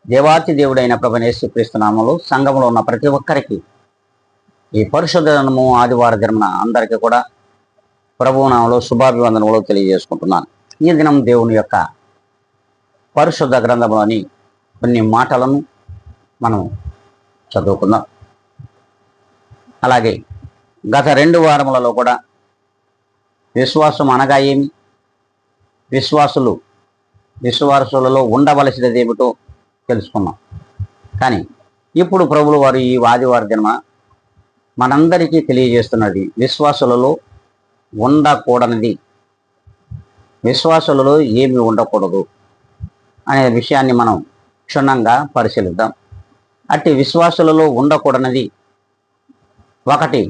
దేవాతి దేవుడైన ప్రభువైన యేసుక్రీస్తు నామములో సంఘంలో ఉన్న ప్రతి ఒక్కరికి ఈ పరిశుద్ధ దినము ఆదివార దినమున అందరికీ కూడా ప్రభువు నామములో శుభాభివందనములు తెలియజేసుకుంటున్నాను. ఈ దినం దేవుని యొక్క పరిశుద్ధ గ్రంథంలోని కొన్ని మాటలను మనం చదువుకుందాం. అలాగే గత 2 వారములలో కూడా విశ్వాసం అనగా ఏమి, విశ్వాసులలో ఉండవలసినది ఏమిటో తెలుసుకున్నాం. కానీ ఇప్పుడు ప్రభువుల వారు ఈ ఆదివార దినమ మనందరికీ తెలియజేస్తున్నది విశ్వాసులలో ఉండకూడనిది, విశ్వాసులలో ఏమి ఉండకూడదు అనే విషయాన్ని మనం క్షుణ్ణంగా పరిశీలిద్దాం. అట్టి విశ్వాసులలో ఉండకూడనిది 1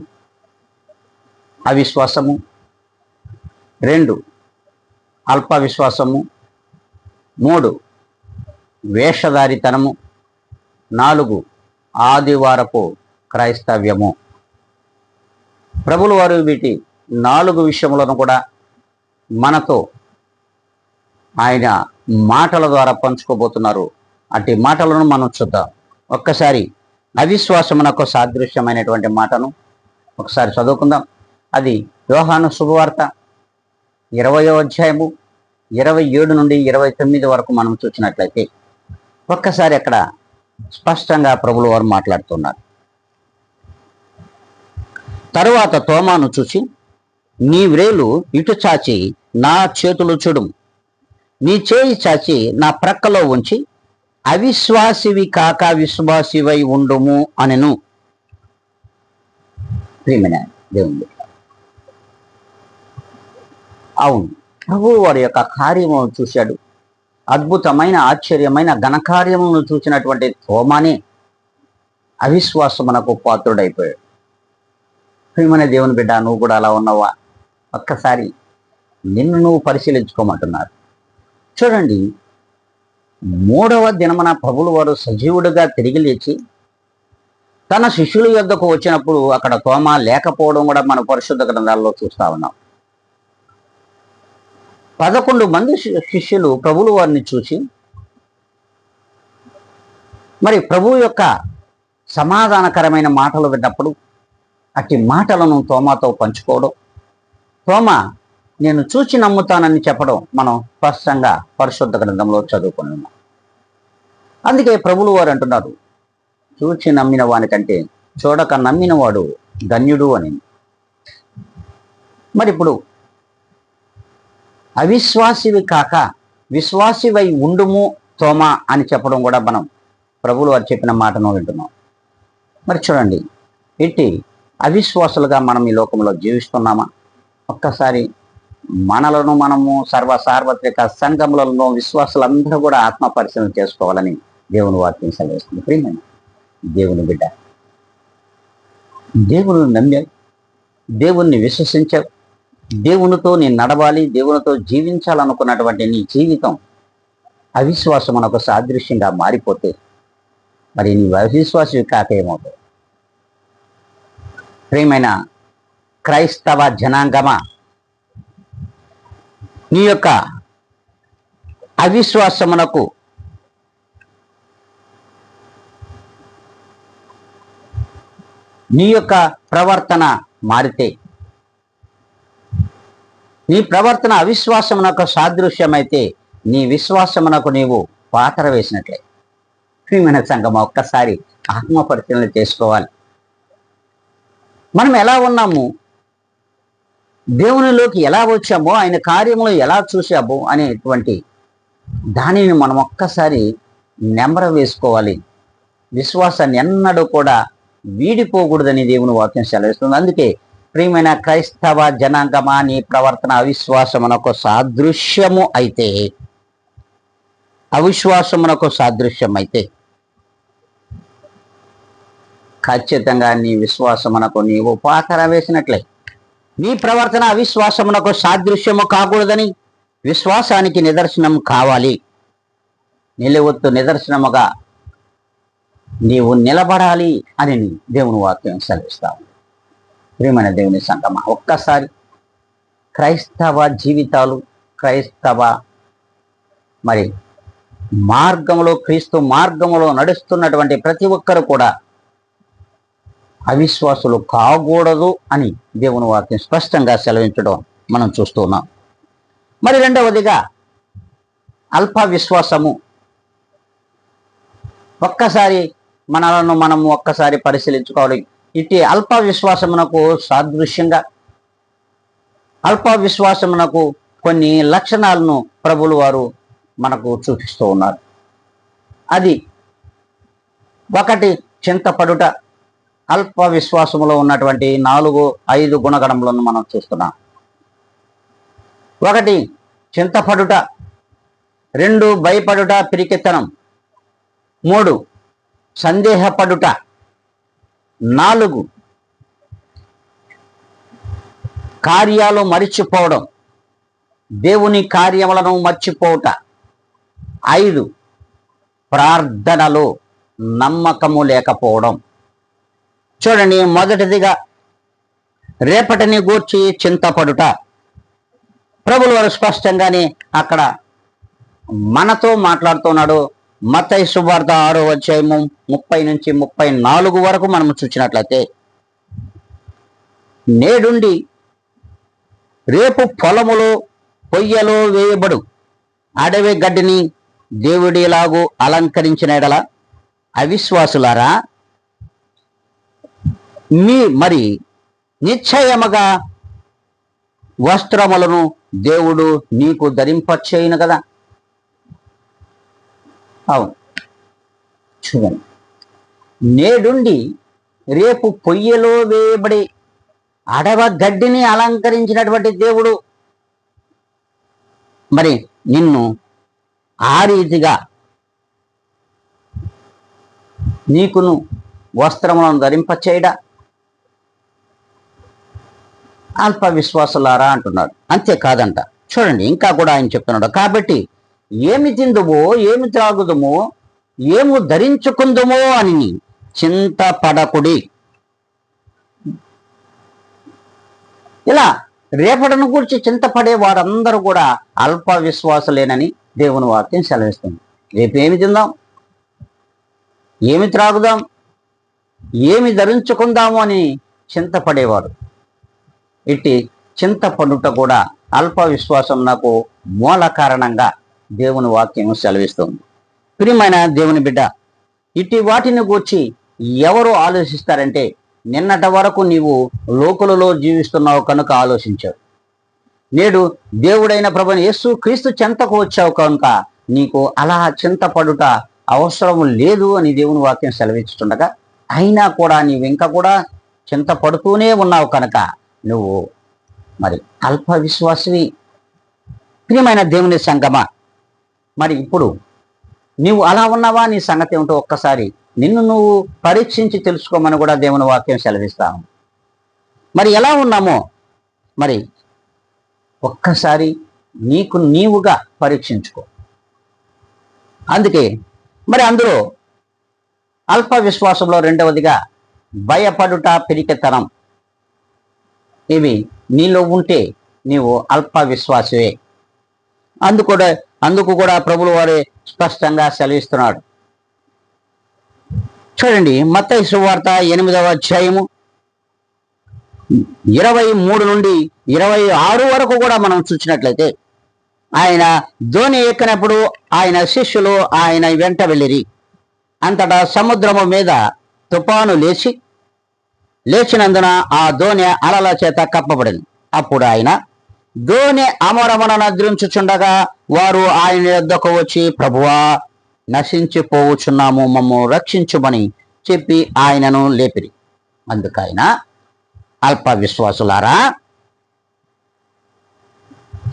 అవిశ్వాసము, 2 అల్ప విశ్వాసము, 3 వేషధారితనము, 4 ఆదివారపు క్రైస్తవ్యము. ప్రభువుల వారు వీటి 4 విషయములను కూడా మనతో ఆయన మాటల ద్వారా పంచుకోబోతున్నారు. అట్టి మాటలను మనం చూద్దాం. ఒక్కసారి అవిశ్వాసమునకు సాదృశ్యమైనటువంటి మాటను ఒకసారి చదువుకుందాం. అది యోహాను శుభవార్త 20వ అధ్యాయము 27 నుండి 29 వరకు మనం చూసినట్లయితే ఒక్కసారి అక్కడ స్పష్టంగా ప్రభువుల వారు మాట్లాడుతున్నారు. తరువాత తోమాను చూసి, నీ వ్రేలు ఇటు చాచి నా చేతులు చూడుము, నీ చేయి చాచి నా ప్రక్కలో ఉంచి అవిశ్వాసివి కాక విశ్వాసివై ఉండుము అనెను. ప్రియమైన దేవుని, అవును, ప్రభువు వారి యొక్క కార్యమును చూశాడు. అద్భుతమైన ఆశ్చర్యమైన ఘనకార్యములను చూసినటువంటి తోమానే అవిశ్వాసమునకు పాత్రుడైపోయాడు. ప్రియమైన దేవుని బిడ్డ, నువ్వు కూడా అలా ఉన్నావా? ఒక్కసారి నిన్ను నువ్వు పరిశీలించుకోమంటున్నారు. చూడండి, 3వ దినమున ప్రభువుల వారు సజీవుడిగా తిరిగి లేచి తన శిష్యుల యొద్దకు వచ్చినప్పుడు అక్కడ తోమా లేకపోవడం కూడా మన పరిశుద్ధ గ్రంథాల్లో చూస్తా ఉన్నాం. 11 మంది శిష్యులు ప్రభువుల వారిని చూసి మరి ప్రభువు యొక్క సమాధానకరమైన మాటలు విన్నప్పుడు అట్టి మాటలను తోమాతో పంచుకోవడం, తోమా నేను చూచి నమ్ముతానని చెప్పడం మనం స్పష్టంగా పరిశుద్ధ గ్రంథంలో చదువుకుని ఉన్నాం. అందుకే ప్రభువుల వారు అంటున్నారు, చూచి నమ్మిన వానికంటే చూడక నమ్మిన వాడు ధన్యుడు అని. మరి ఇప్పుడు అవిశ్వాసివి కాక విశ్వాసివై ఉండుము తోమా అని చెప్పడం కూడా మనం ప్రభువుల వారు చెప్పిన మాటను వింటున్నాం. మరి చూడండి, ఇట్టి అవిశ్వాసులుగా మనం ఈ లోకంలో జీవిస్తున్నామా? ఒక్కసారి మనలను మనము సార్వత్రిక సంఘములలో విశ్వాసులందరూ కూడా ఆత్మ పరిశీలన చేసుకోవాలని దేవుని వాక్యం సెలవిస్తుంది. ప్రియమైన దేవుని బిడ్డ, దేవుని నమ్మావు, దేవుణ్ణి విశ్వసించావు, దేవునితో నేను నడవాలి, దేవునితో జీవించాలనుకున్నటువంటి నీ జీవితం అవిశ్వాసమునకు సాదృశ్యంగా మారిపోతే మరి నీవు అవిశ్వాసి కాక ఏమవుతావు? ప్రియమైన క్రైస్తవ జనాంగమా, నీ యొక్క అవిశ్వాసమునకు నీ యొక్క ప్రవర్తన మారితే, నీ ప్రవర్తన అవిశ్వాసమునకు సాదృశ్యమైతే నీ విశ్వాసమునకు నీవు పాతర వేసినట్లే. ప్రియమైన సంఘమా, ఒక్కసారి ఆత్మ పరిశీలన చేసుకోవాలి. మనం ఎలా ఉన్నాము, దేవునిలోకి ఎలా వచ్చామో, ఆయన కార్యములు ఎలా చూసామో అనేటువంటి దానిని మనం ఒక్కసారి నెంబర వేసుకోవాలి. విశ్వాసాన్ని ఎన్నడూ కూడా వీడిపోకూడదని దేవుని వాక్యం సెలవిస్తుంది. అందుకే ప్రియమైన క్రైస్తవ జనాంగమా, నీ ప్రవర్తన అవిశ్వాసమునకు సాదృశ్యము అయితే, అవిశ్వాసమునకు సాదృశ్యం అయితే ఖచ్చితంగా నీ విశ్వాసమునకు నీవు పాతర వేసినట్లే. నీ ప్రవర్తన అవిశ్వాసమునకు సాదృశ్యము కాకూడదని విశ్వాసానికి నిదర్శనం కావాలి. నిలువెత్తు నిదర్శనముగా నీవు నిలబడాలి అని దేవుని వాక్యం సెలవిస్తావు. ప్రియమైన దేవుని సంగమా, ఒక్కసారి క్రైస్తవ జీవితాలు, క్రైస్తవ మరి మార్గంలో, క్రీస్తు మార్గంలో నడుస్తున్నటువంటి ప్రతి ఒక్కరు కూడా అవిశ్వాసులు కాకూడదు అని దేవుని వాక్యం స్పష్టంగా సెలవించడం మనం చూస్తున్నాం. మరి రెండవదిగా అల్ప విశ్వాసము. ఒక్కసారి మనము ఒక్కసారి పరిశీలించుకోవాలి. ఇటు అల్ప విశ్వాసమునకు సాదృశ్యంగా, అల్ప విశ్వాసమునకు కొన్ని లక్షణాలను ప్రభులు వారు మనకు చూపిస్తూ ఉన్నారు. అది ఒకటి, చింతపడుట. అల్ప విశ్వాసములో ఉన్నటువంటి 4-5 గుణగణములను మనం చూస్తున్నాం. ఒకటి, చింతపడుట. 2, భయపడుట, పిరికితనం. 3, సందేహపడుట. 4, కార్యాలు మరిచిపోవడం, దేవుని కార్యములను మర్చిపోవుట. 5, ప్రార్థనలో నమ్మకము లేకపోవడం. చూడండి, మొదటిదిగా రేపటిని గూర్చి చింతపడుట. ప్రభులు వారు స్పష్టంగానే అక్కడ మనతో మాట్లాడుతున్నాడు. మత్తయి సువార్త 6వ అధ్యాయము 30 నుంచి 34 వరకు మనం చూసినట్లయితే, నేడుండి రేపు పొలములో పొయ్యలో వేయబడు అడవి గడ్డిని దేవుడిలాగూ అలంకరించిన ఎడల అవిశ్వాసులారా, మరి నిశ్చయముగా వస్త్రములను దేవుడు నీకు ధరింపచేయును కదా. అవును, చూడండి, నేడుండి రేపు పొయ్యిలో వేయబడి అడవ గడ్డిని అలంకరించినటువంటి దేవుడు మరి నిన్ను ఆ రీతిగా నీకును వస్త్రములను ధరింపచేయడా? అల్ప విశ్వాసులారా అంటున్నాడు. అంతేకాదంట, చూడండి ఇంకా కూడా ఆయన చెప్తున్నాడు. కాబట్టి ఏమి తిందుమో, ఏమి త్రాగుదమో, ఏమి ధరించుకుందుమో అని చింతపడకుడి. ఇలా రేపటిని గురించి చింతపడే వారందరూ కూడా అల్ప విశ్వాసులేనని దేవుని వాక్యం సెలవిస్తుంది. రేపు ఏమి తిందాం, ఏమి త్రాగుదాం, ఏమి ధరించుకుందాము అని చింతపడేవాడు. ఇట్టి చింతపడుట కూడా అల్ప విశ్వాసం నాకు మూల కారణంగా దేవుని వాక్యం సెలవిస్తుంది. ప్రియమైన దేవుని బిడ్డ, ఇట్టి వాటిని గూర్చి ఎవరు ఆలోచిస్తారంటే, నిన్నటి వరకు నీవు లోకులలో జీవిస్తున్నావు కనుక ఆలోచించావు. నేడు దేవుడైన ప్రభువైన యేసు క్రీస్తు చెంతకు వచ్చావు కనుక నీకు అలా చింతపడుట అవసరం లేదు అని దేవుని వాక్యం సెలవిస్తుండగా, అయినా కూడా నీవు ఇంకా కూడా చింతపడుతూనే ఉన్నావు కనుక నువ్వు మరి అల్ప విశ్వాసివి. ప్రియమైన దేవుని సంగమా, మరి ఇప్పుడు నీవు అలా ఉన్నావా? నీ సంగతి ఏమిటో ఒక్కసారి నిన్ను నువ్వు పరీక్షించి తెలుసుకోమని కూడా దేవుని వాక్యం సెలవిస్తాము. మరి ఎలా ఉన్నామో మరి ఒక్కసారి నీకు నీవుగా పరీక్షించుకో. అందుకే మరి అందులో అల్ప విశ్వాసంలో రెండవదిగా భయపడుట, పిరికితనం. ఇవి నీలో ఉంటే నీవు అల్ప విశ్వాసవే. అందుకు కూడా ప్రభువు వారే స్పష్టంగా సెలవిస్తున్నాడు. చూడండి, మత్తయి సువార్త 8వ అధ్యాయము 23 నుండి 26 వరకు కూడా మనం చూసినట్లయితే, ఆయన ధోని ఎక్కినప్పుడు ఆయన శిష్యులు ఆయన వెంట వెళ్ళిరి. అంతటా సముద్రము మీద తుఫాను లేచినందున ఆ దోణి అలల చేత కప్పబడింది. అప్పుడు ఆయన దోణి అమరమున నద్రించుచుండగా వారు ఆయన యొద్దకు వచ్చి, ప్రభువా, నశించిపోవచ్చున్నాము, మమ్ము రక్షించుమని చెప్పి ఆయనను లేపిరి. అందుకైన అల్ప విశ్వాసులారా,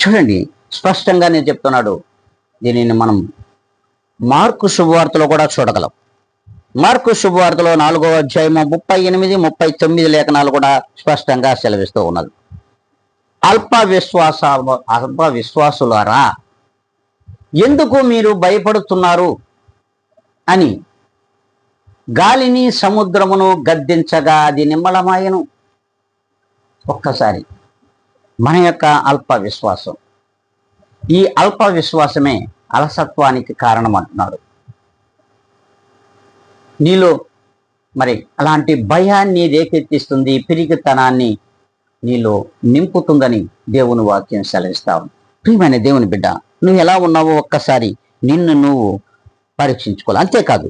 చూడండి స్పష్టంగా నేను చెప్తున్నాడు. దీనిని మనం మార్కు శుభవార్తలో కూడా చూడగలం. మార్కు శుభవార్తలో 4వ అధ్యాయము 38, 39 లేఖనాలు కూడా స్పష్టంగా సెలవిస్తూ ఉన్నది. అల్ప విశ్వాసులారా, ఎందుకు మీరు భయపడుతున్నారు అని గాలిని సముద్రమును గద్దించగా అది నిమ్మలమాయను. ఒక్కసారి మన యొక్క అల్ప విశ్వాసం, ఈ అల్ప విశ్వాసమే అలసత్వానికి కారణం అంటున్నాడు. నీలో మరి అలాంటి భయాన్ని రేకెత్తిస్తుంది, పిరికితనాన్ని నీలో నింపుతుందని దేవుని వాక్యం సెలవిస్తావు. ప్రియమైన దేవుని బిడ్డ, నువ్వు ఎలా ఉన్నావో ఒక్కసారి నిన్ను నువ్వు పరీక్షించుకోవాలి. అంతేకాదు,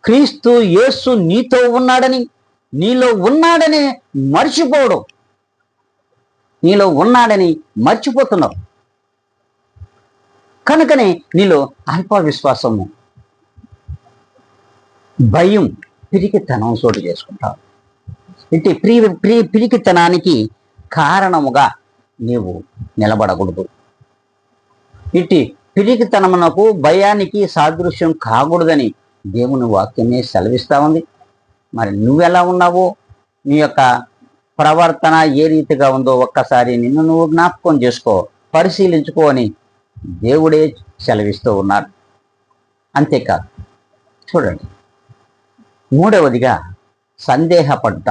క్రీస్తు యేసు నీతో ఉన్నాడని, నీలో ఉన్నాడని మర్చిపోవడం, నీలో ఉన్నాడని మర్చిపోతున్నావు. కనుకనే నీలో అల్పవిశ్వాసము, భయం, పిరికితనం చోటు చేసుకుంటావు. ఇట్టి పిరికితనానికి కారణముగా నీవు నిలబడకూడదు. ఇట్టి పిరికితనమునకు, భయానికి సాదృశ్యం కాకూడదని దేవుని వాక్యమే సెలవిస్తా ఉంది. మరి నువ్వెలా ఉన్నావో, నీ యొక్క ప్రవర్తన ఏ రీతిగా ఉందో ఒక్కసారి నిన్ను నువ్వు జ్ఞాపకం చేసుకో, పరిశీలించుకో అని దేవుడే సెలవిస్తూ ఉన్నాడు. అంతేకాదు, చూడండి, మూడవదిగా సందేహపడుట.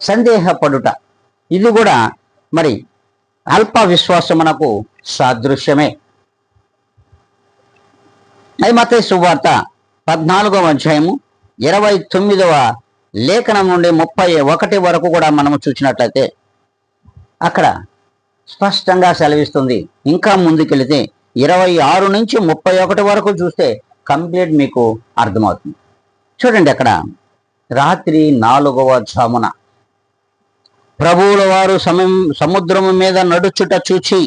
సందేహపడుట ఇది కూడా మరి అల్ప విశ్వాసమునకు సాదృశ్యమే. మత్తయి సువార్త 14వ అధ్యాయము 29వ లేఖనం నుండి 31 వరకు కూడా మనము చూసినట్లయితే అక్కడ స్పష్టంగా సెలవిస్తుంది. ఇంకా ముందుకెళితే 26 నుంచి 31 వరకు చూస్తే కంప్లీట్ మీకు అర్థమవుతుంది. చూడండి, అక్కడ రాత్రి 4వ జామున ప్రభువుల వారు సముద్రము మీద నడుచుట చూచి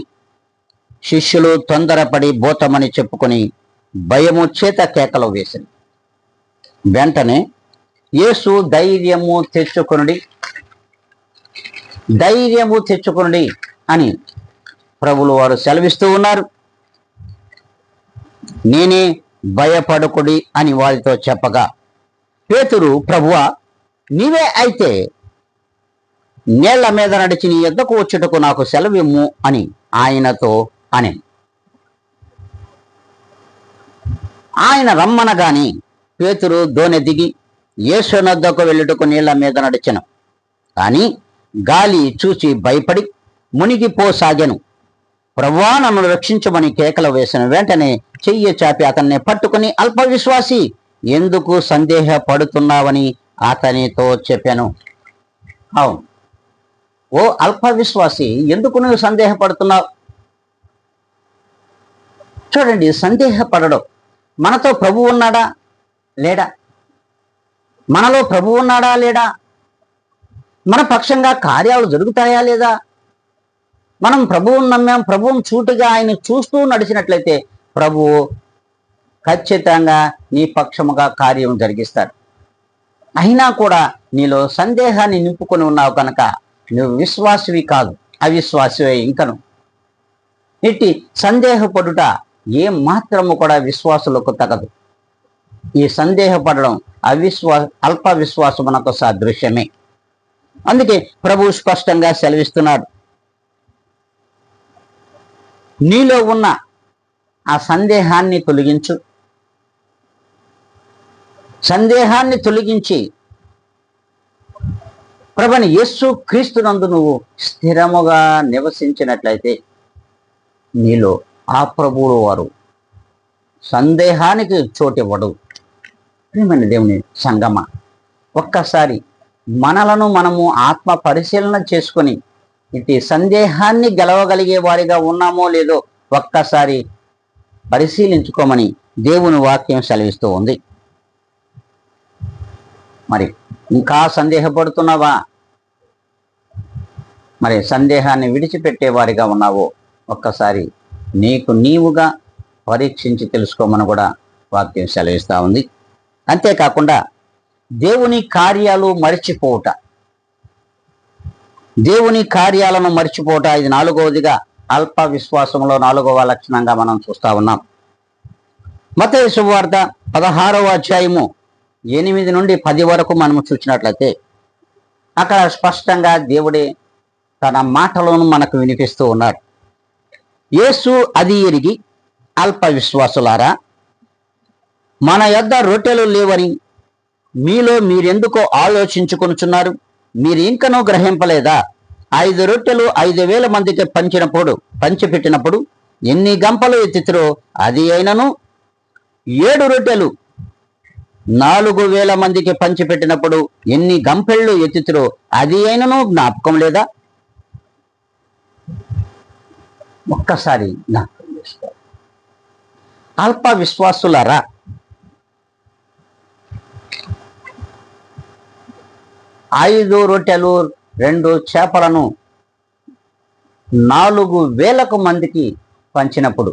శిష్యులు తొందరపడి బోతమని చెప్పుకొని భయము చేత కేకలు వేసింది. వెంటనే యేసు ధైర్యము తెచ్చుకొనుడి అని ప్రభువుల వారు సెలవిస్తూ ఉన్నారు. నేనే, భయపడకుడి అని వారితో చెప్పగా, పేతురు, ప్రభువా, నీవే అయితే నీళ్ల మీద నడిచి నీ యొద్దకు వచ్చుటకు నాకు సెలవిమ్ము అని ఆయనతో అని. ఆయన రమ్మనగాని పేతురు దోణి దిగి యేసు నొద్దకు వెళ్ళుటకు నీళ్ల మీద నడిచెను. కానీ గాలి చూచి భయపడి మునిగిపోసాగెను. ప్రభువా, నన్ను రక్షించమని కేకలు వేసిన వెంటనే చెయ్యి చాపి అతన్ని పట్టుకుని, అల్పవిశ్వాసి, ఎందుకు సందేహపడుతున్నావని అతనితో చెప్పాను. అవును, ఓ అల్పవిశ్వాసి, ఎందుకు నువ్వు సందేహపడుతున్నావు? చూడండి, సందేహపడడం. మనతో ప్రభు ఉన్నాడా లేడా? మనలో ప్రభు ఉన్నాడా లేడా? మన పక్షంగా కార్యాలు జరుగుతాయా లేదా? మనం ప్రభువుని నమ్మాం, ప్రభువుని చూటుగా ఆయన చూస్తూ నడిచినట్లయితే ప్రభువు ఖచ్చితంగా నీ పక్షముగా కార్యం జరిగిస్తాడు. అయినా కూడా నీలో సందేహాన్ని నింపుకొని ఉన్నావు కనుక నువ్వు విశ్వాసివి కాదు, అవిశ్వాసివే ఇంకను. ఇట్టి సందేహపడుట ఏ మాత్రము కూడా విశ్వాసులకు తగదు. ఈ సందేహపడడం అల్ప విశ్వాసమునకు సాదృశ్యమే. అందుకే ప్రభువు స్పష్టంగా సెలవిస్తున్నాడు, నీలో ఉన్న ఆ సందేహాన్ని తొలగించి ప్రభుని యేసు క్రీస్తునందు నువ్వు స్థిరముగా నివసించినట్లయితే నీలో ఆ ప్రభువుల వారు సందేహానికి చోటివ్వడు. ప్రియమైన దేవుని సంగమ, ఒక్కసారి మనలను మనము ఆత్మ పరిశీలన చేసుకొని ఇటు సందేహాన్ని గెలవగలిగే వారిగా ఉన్నామో లేదో ఒక్కసారి పరిశీలించుకోమని దేవుని వాక్యం సెలవిస్తూ ఉంది. మరి ఇంకా సందేహపడుతున్నావా? మరి సందేహాన్ని విడిచిపెట్టే వారిగా ఉన్నావో ఒక్కసారి నీకు నీవుగా పరీక్షించి తెలుసుకోమని కూడా వాక్యం సెలవిస్తూ ఉంది. అంతేకాకుండా దేవుని కార్యాలు మరిచిపోవుట, దేవుని కార్యాలను మరిచిపోవుట, ఇది 4వదిగా అల్ప విశ్వాసంలో 4వ లక్షణంగా మనం చూస్తా ఉన్నాం. మత్తయి సువార్త 16వ అధ్యాయము 8 నుండి 10 వరకు మనము చూసినట్లయితే అక్కడ స్పష్టంగా దేవుడే తన మాటలను మనకు వినిపిస్తూ ఉన్నాడు. యేసు అది ఎరిగి, అల్ప విశ్వాసులారా, మన యొద్ద రొట్టెలు లేవని మీలో మీరెందుకో ఆలోచించుకొనుచున్నారు? మీరు ఇంకనూ గ్రహింపలేదా? 5 రొట్టెలు 5,000 మందికి పంచిపెట్టినప్పుడు ఎన్ని గంపలు ఎత్తితిరో అది అయినను 7 రొట్టెలు 4,000 మందికి పంచిపెట్టినప్పుడు ఎన్ని గంపెళ్ళు ఎత్తితిరో అది అయినను జ్ఞాపకం లేదా? ఒక్కసారి జ్ఞాపకం చేసుకో. అల్ప విశ్వాసులారా, 5 రొట్టెలు 2 చేపలను 4,000 మందికి పంచినప్పుడు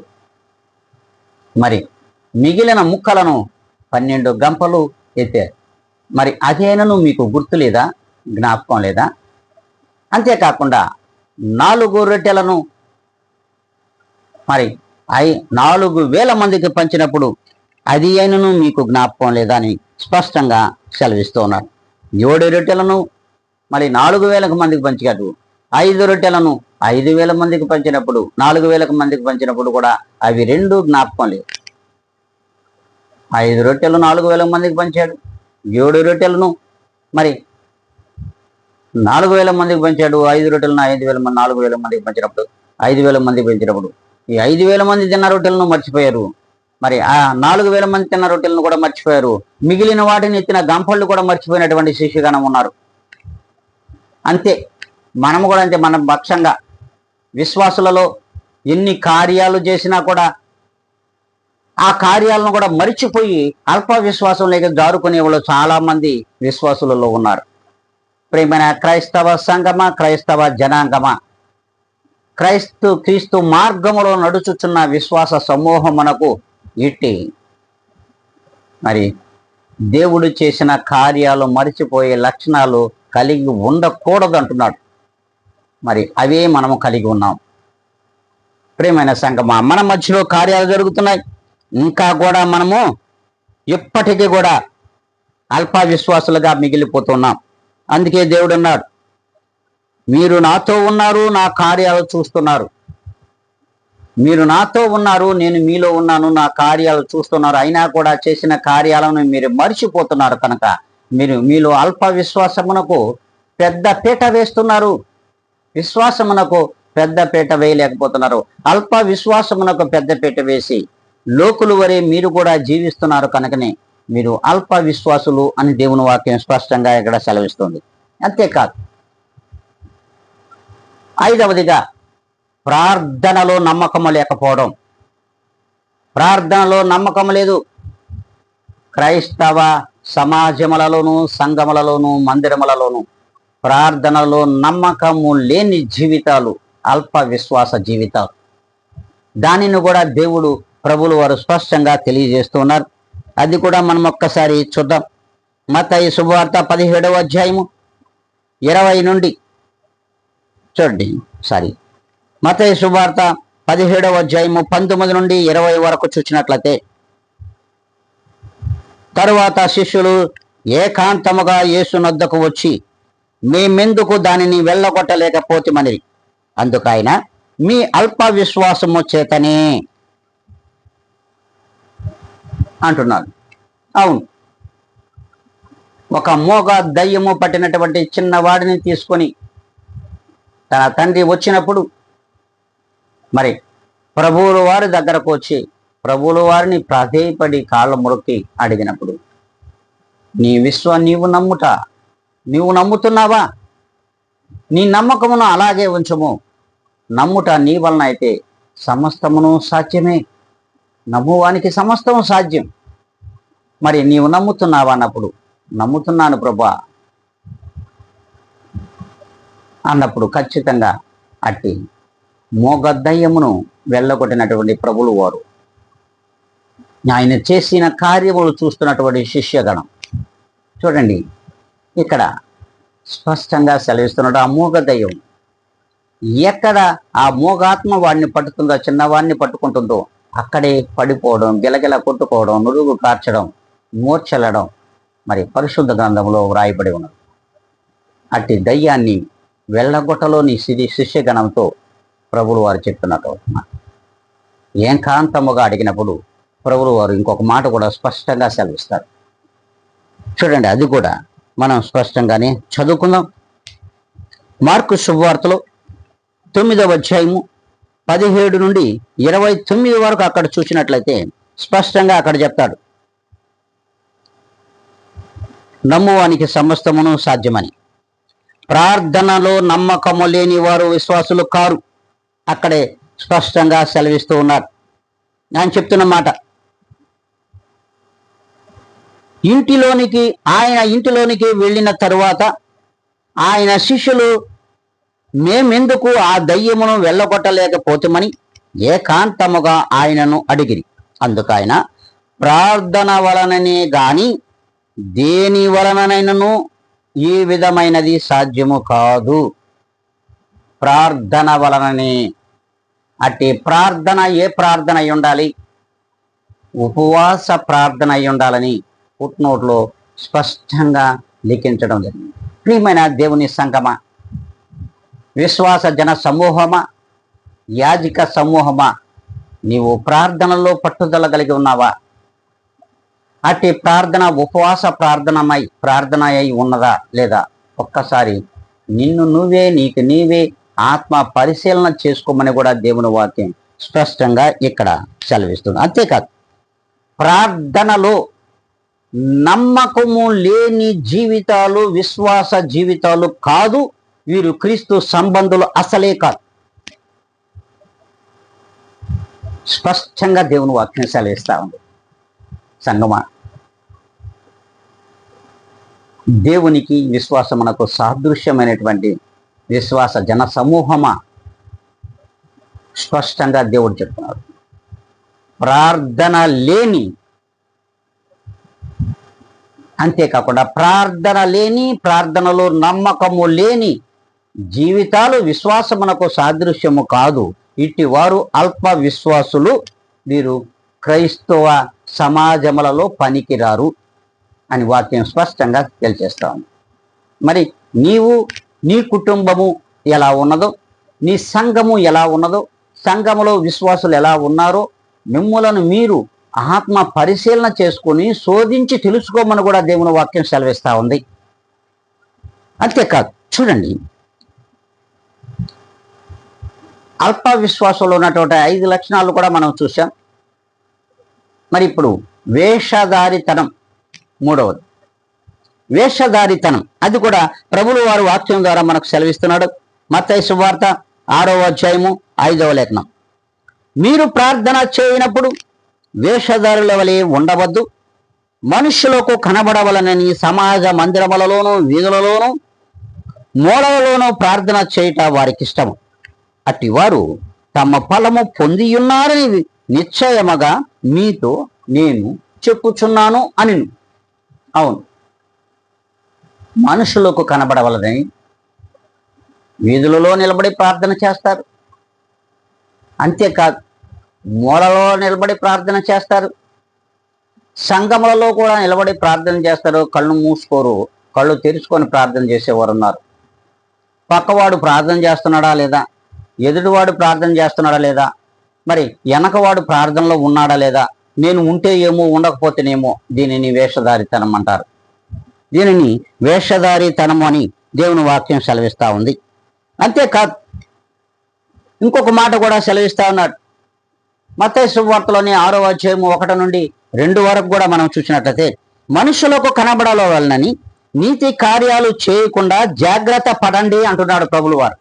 మరి మిగిలిన ముక్కలను 12 గంపలు ఎత్తారు. మరి అదేనను మీకు గుర్తు లేదా, జ్ఞాపకం లేదా? అంతేకాకుండా 4 రొట్టెలను మరి 4,000 మందికి పంచినప్పుడు అది అయినను మీకు జ్ఞాపకం లేదా అని స్పష్టంగా సెలవిస్తూ ఉన్నారు. 7 రొట్టెలను మరి 4,000 మందికి పంచాడు. 5 రొట్టెలను 5,000 మందికి పంచినప్పుడు 4,000 మందికి పంచినప్పుడు కూడా అవి 2 జ్ఞాపకం లేదు. 5 రొట్టెలు 4,000 మందికి పంచాడు. 7 రొట్టెలను మరి 4,000 మందికి పంచాడు. 5 రొట్టెలను 4,000 మందికి పంచినప్పుడు 5,000 మందికి పంచినప్పుడు ఈ 5,000 మంది తిన్న రొట్టెలను మర్చిపోయారు. మరి ఆ 4,000 మంది తిన్న రొట్టెలను కూడా మర్చిపోయారు. మిగిలిన వాటిని ఎత్తిన గంపళ్ళు కూడా మర్చిపోయినటువంటి శిష్యగణం ఉన్నారు. అంతే, మనము కూడా అంతే. మన పక్షంగా విశ్వాసులలో ఎన్ని కార్యాలు చేసినా కూడా ఆ కార్యాలను కూడా మరిచిపోయి అల్ప విశ్వాసం లేక జారుకునే వాళ్ళు చాలా మంది విశ్వాసులలో ఉన్నారు. ప్రియమైన క్రైస్తవ సంఘమా, క్రైస్తవ జనాంగమా, క్రీస్తు మార్గములో నడుచుచున్న విశ్వాస సమూహమునకు ఇట్టి మరి దేవుడు చేసిన కార్యాలు మరిచిపోయే లక్షణాలు కలిగి ఉండకూడదు అంటున్నాడు. మరి అవే మనము కలిగి ఉన్నాం. ప్రియమైన సంఘమా, మన మధ్యలో కార్యాలు జరుగుతున్నాయి, ఇంకా కూడా మనము ఎప్పటికీ కూడా అల్ప విశ్వాసులుగా మిగిలిపోతున్నాం. అందుకే దేవుడు అన్నాడు, మీరు నాతో ఉన్నారు, నా కార్యాలు చూస్తున్నారు. మీరు నాతో ఉన్నారు, నేను మీలో ఉన్నాను, నా కార్యాలు చూస్తున్నారు. అయినా కూడా చేసిన కార్యాలను మీరు మర్చిపోతున్నారు కనుక మీలో అల్ప విశ్వాసమునకు పెద్ద పీట వేస్తున్నారు. విశ్వాసమునకు పెద్ద పీట వేయలేకపోతున్నారు. అల్ప విశ్వాసమునకు పెద్ద పీట వేసి లోకులు వరే మీరు కూడా జీవిస్తున్నారు కనుకనే మీరు అల్ప విశ్వాసులు అని దేవుని వాక్యం స్పష్టంగా ఇక్కడ సెలవిస్తుంది. అంతేకాదు, 5వదిగా ప్రార్థనలో నమ్మకము లేకపోవడం. ప్రార్థనలో నమ్మకం లేదు. క్రైస్తవ సమాజములలోను, సంఘములలోను, మందిరములలోను ప్రార్థనలో నమ్మకము లేని జీవితాలు అల్ప విశ్వాస జీవితాలు. దానిని కూడా దేవుడు ప్రభువులు వారు స్పష్టంగా తెలియజేస్తున్నారు. అది కూడా మనం ఒక్కసారి చూద్దాం. మత్తయి శుభవార్త 17వ అధ్యాయము 20 నుండి చూడండి. మత్తయి శుభవార్త 17వ అధ్యాయము 19 నుండి 20 వరకు చూసినట్లయితే, తరువాత శిష్యులు ఏకాంతముగా యేసునొద్దకు వచ్చి, మేమెందుకు దానిని వెళ్ళగొట్టలేకపోతేమని. అందుకైన మీ అల్ప విశ్వాసము చేతనే అంటున్నాడు. అవును, ఒక మోగ దయ్యము పట్టినటువంటి చిన్నవాడిని తీసుకొని తన తండ్రి వచ్చినప్పుడు మరి ప్రభువుల వారి దగ్గరకు వచ్చి ప్రభువుల వారిని ప్రాధేయపడి కాళ్ళ మొక్కి అడిగినప్పుడు, నీవు నమ్ముతున్నావా? నీ నమ్మకమును అలాగే ఉంచము. నమ్ముట నీ వలన అయితే సమస్తమును సాధ్యమే. నమ్మువానికి సమస్తము సాధ్యం. మరి నీవు నమ్ముతున్నావా అన్నప్పుడు, నమ్ముతున్నాను ప్రభా అన్నప్పుడు ఖచ్చితంగా అట్టి మోగద్దయ్యమును వెళ్ళగొట్టినటువంటి ప్రభులు వారు ఆయన చేసిన కార్యములు చూస్తున్నటువంటి శిష్యగణం చూడండి. ఇక్కడ స్పష్టంగా సెలవిస్తున్నాడు, ఆ మూగదయ్యం ఎక్కడ ఆ మూగాత్మ వాడిని పట్టుతుందో, చిన్నవాడిని పట్టుకుంటుందో అక్కడే పడిపోవడం, గిలగిల కొట్టుకోవడం, నురుగు కార్చడం, మూర్చెల్లడం మరి పరిశుద్ధ గ్రంథంలో వ్రాయబడి ఉన్నది. అట్టి దయ్యాన్ని వెళ్ళగొట్టలోని శిష్యగణంతో ప్రభులు వారు చెప్తున్నట్టు ఏకాంతముగా అడిగినప్పుడు ప్రభులు వారు ఇంకొక మాట కూడా స్పష్టంగా సెలవిస్తారు. చూడండి, అది కూడా మనం స్పష్టంగానే చదువుకుందాం. మార్కు శుభవార్తలో 9వ అధ్యాయము 17 నుండి 29 వరకు అక్కడ చూసినట్లయితే స్పష్టంగా అక్కడ చెప్తాడు, నమ్మువానికి సమస్తమును సాధ్యమని. ప్రార్థనలో నమ్మకము లేని వారు విశ్వాసులు కారు. అక్కడే స్పష్టంగా సెలవిస్తూ ఉన్నారు. ఆయన చెప్తున్న మాట, ఆయన ఇంటిలోనికి వెళ్ళిన తరువాత ఆయన శిష్యులు మేమెందుకు ఆ దయ్యమును వెళ్ళగొట్టలేకపోతామని ఏకాంతముగా ఆయనను అడిగిరి. అందుకు ఆయన, ప్రార్థన వలననే గాని దేని వలననైనను ఈ విధమైనది సాధ్యము కాదు. ప్రార్థన వలననే. అట్టి ప్రార్థన ఏ ప్రార్థన అయి ఉండాలి? ఉపవాస ప్రార్థన అయి ఉండాలని ఫుట్నోట్లో స్పష్టంగా లిఖించడం జరిగింది. ప్రియమైన దేవుని సంగమా, విశ్వాస జన సమూహమా, యాజక సమూహమా, నీవు ప్రార్థనలో పట్టుదల కలిగి ఉన్నావా? అట్టి ప్రార్థన ఉపవాస ప్రార్థన అయి ఉన్నదా లేదా? ఒక్కసారి నిన్ను నువ్వే, నీకు నీవే ఆత్మ పరిశీలన చేసుకోమని కూడా దేవుని వాక్యం స్పష్టంగా ఇక్కడ సెలవిస్తుంది. అంతేకాదు, ప్రార్థనలో నమ్మకము లేని జీవితాలు విశ్వాస జీవితాలు కాదు. వీరు క్రీస్తు సంబంధులు అసలే కాదు. స్పష్టంగా దేవుని వాక్యం సెలవిస్తా ఉంది. సంగమా, దేవునికి విశ్వాసమునకు సాదృశ్యమైనటువంటి విశ్వాస జన సమూహమా, స్పష్టంగా దేవుడు చెప్తున్నాడు, ప్రార్థన లేని, అంతేకాకుండా ప్రార్థనలో నమ్మకము లేని జీవితాలు విశ్వాసమునకు సాదృశ్యము కాదు. ఇట్టి వారు అల్ప విశ్వాసులు, వీరు క్రైస్తవ సమాజములలో పనికిరారు అని వాక్యం స్పష్టంగా తెలియజేస్తా ఉంది. మరి నీవు, నీ కుటుంబము ఎలా ఉన్నదో, నీ సంఘము ఎలా ఉన్నదో, సంఘములో విశ్వాసులు ఎలా ఉన్నారో మిమ్ములను మీరు ఆత్మ పరిశీలన చేసుకొని శోధించి తెలుసుకోమని కూడా దేవుని వాక్యం సెలవిస్తూ ఉంది. అంతేకాదు, చూడండి, అల్ప విశ్వాసంలో ఉన్నటువంటి 5 లక్షణాలు కూడా మనం చూసాం. మరి ఇప్పుడు వేషధారితనం, మూడవది వేషధారితనం. అది కూడా ప్రభువు వారి వాక్యం ద్వారా మనకు సెలవిస్తున్నాడు. మత్తయి సువార్త 6వ అధ్యాయము 5వ లేఖనం, మీరు ప్రార్థన చేయనప్పుడు వేషధారుల వలె ఉండవద్దు, మనుష్యులకు కనబడవలనని సమాజ మందిరములలోనూ వీధులలోనూ మూలలలోనూ ప్రార్థన చేయుట వారికి ఇష్టము. అట్టి వారు తమ ఫలము పొందియున్నారని నిశ్చయముగా మీతో నేను చెప్పుచున్నాను అని. అవును, మనుషులకు కనబడవలనని వీధులలో నిలబడి ప్రార్థన చేస్తారు. అంతేకాదు, మూలలో నిలబడి ప్రార్థన చేస్తారు, సంఘములలో కూడా నిలబడి ప్రార్థన చేస్తారు. కళ్ళు మూసుకోరు, కళ్ళు తెరుచుకొని ప్రార్థన చేసేవారు ఉన్నారు. పక్కవాడు ప్రార్థన చేస్తున్నాడా లేదా, ఎదుటివాడు ప్రార్థన చేస్తున్నాడా లేదా, మరి వెనకవాడు ప్రార్థనలో ఉన్నాడా లేదా, నేను ఉంటే ఏమో ఉండకపోతేనేమో, దీనిని వేషధారితనం అంటారు. దీనిని వేషధారితనం అని దేవుని వాక్యం సెలవిస్తూ ఉంది. అంతేకాదు, ఇంకొక మాట కూడా సెలవిస్తూ ఉన్నాడు. మత్తయి సువార్తలోని 6వ అధ్యాయము 1 నుండి 2 వరకు కూడా మనం చూసినట్లయితే, మనుషులకు కనబడవలనని నీతి కార్యాలు చేయకుండా జాగ్రత్త పడండి అంటున్నాడు ప్రభువు వారు.